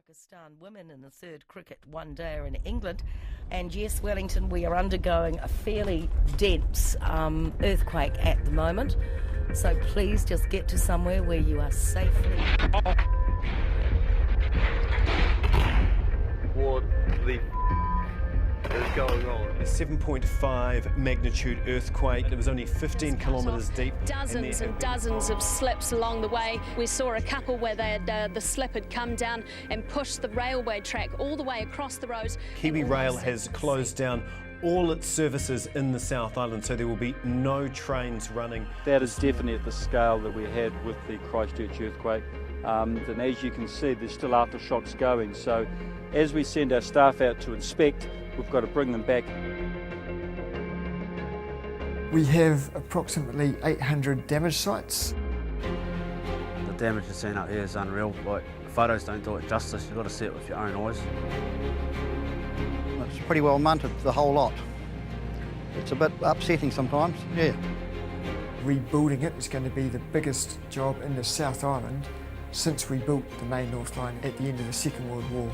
Pakistan women in the third cricket one-dayer in England. And yes, Wellington, we are undergoing a fairly dense earthquake at the moment. So please just get to somewhere where you are safely. What the is going on? A 7.5 magnitude earthquake. It was only 15 kilometres deep. Dozens and dozens of slips along the way. We saw a couple where they had, the slip had come down and pushed the railway track all the way across the road. Kiwi Rail has closed down all its services in the South Island, so there will be no trains running. That is definitely at the scale that we had with the Christchurch earthquake. And as you can see, there's still aftershocks going. So as we send our staff out to inspect, we've got to bring them back. We have approximately 800 damage sites. The damage you've seen up here is unreal. Like, photos don't do it justice. You've got to see it with your own eyes. It's pretty well munted, the whole lot. It's a bit upsetting sometimes, yeah. Rebuilding it is going to be the biggest job in the South Island since we built the main North Line at the end of the Second World War.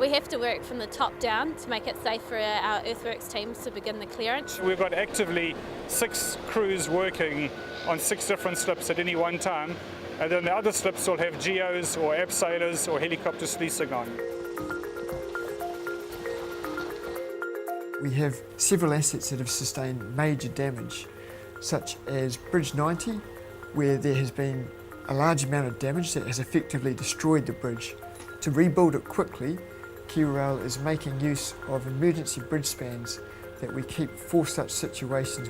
We have to work from the top down to make it safe for our earthworks teams to begin the clearance. We've got actively 6 crews working on 6 different slips at any one time, and then the other slips will have geos or abseilers or helicopters leasing on. We have several assets that have sustained major damage, such as Bridge 90, where there has been a large amount of damage that has effectively destroyed the bridge. To rebuild it quickly, Kiwi Rail is making use of emergency bridge spans that we keep for such situations.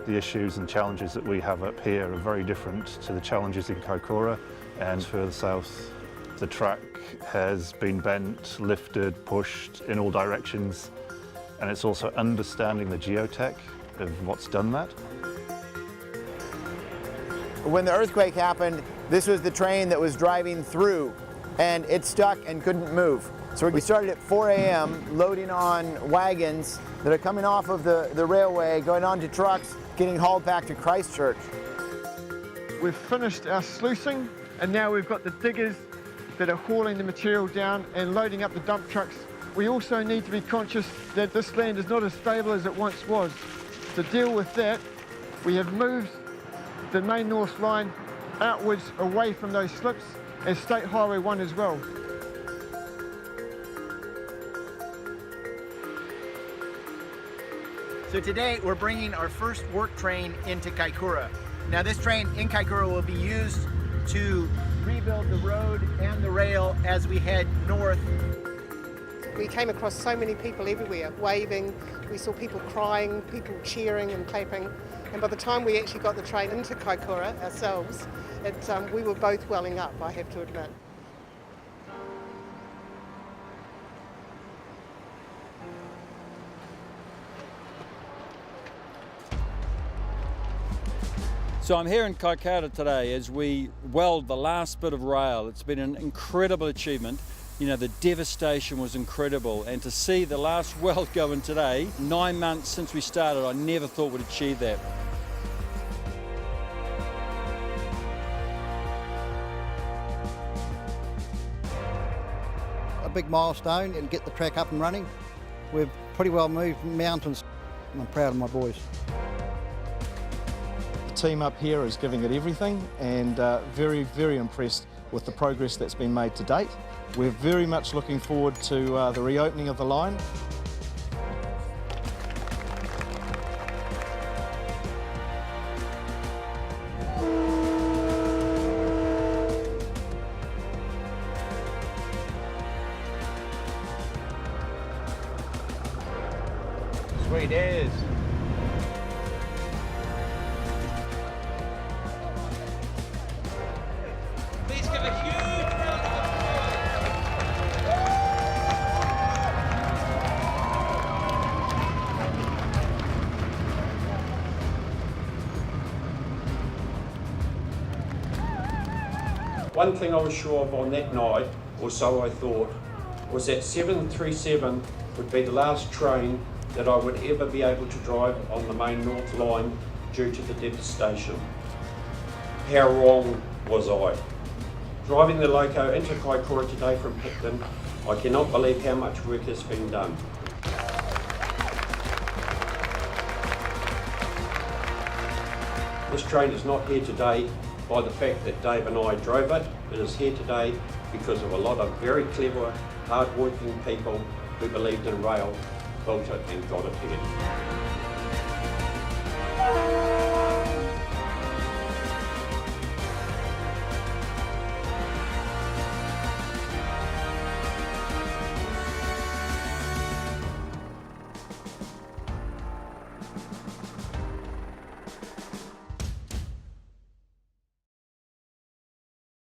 The issues and challenges that we have up here are very different to the challenges in Kaikoura, and further south the track has been bent, lifted, pushed in all directions, and it's also understanding the geotech of what's done that. When the earthquake happened, this was the train that was driving through, and it stuck and couldn't move. So we started at 4 a.m. loading on wagons that are coming off of the railway, going onto trucks, getting hauled back to Christchurch. We've finished our sluicing, and now we've got the diggers that are hauling the material down and loading up the dump trucks. We also need to be conscious that this land is not as stable as it once was. To deal with that, we have moved the main North Line outwards away from those slips, and State Highway 1 as well. So today we're bringing our first work train into Kaikoura. Now this train in Kaikoura will be used to rebuild the road and the rail as we head north. We came across so many people everywhere, waving. We saw people crying, people cheering and clapping. And by the time we actually got the train into Kaikoura ourselves, we were both welling up, I have to admit. So I'm here in Kaikoura today as we weld the last bit of rail. It's been an incredible achievement. You know, the devastation was incredible, and to see the last weld go in today, 9 months since we started, I never thought we'd achieve that. A big milestone and get the track up and running. We've pretty well moved mountains, and I'm proud of my boys. The team up here is giving it everything, and very, very impressed with the progress that's been made to date. We're very much looking forward to the reopening of the line. Sweet as. Please give a huge round of One thing I was sure of on that night, or so I thought, was that 737 would be the last train that I would ever be able to drive on the main North Line due to the devastation. How wrong was I? Driving the loco into Kaikoura today from Picton, I cannot believe how much work has been done. This train is not here today by the fact that Dave and I drove it. It is here today because of a lot of very clever, hard-working people who believed in rail, built it and got it here.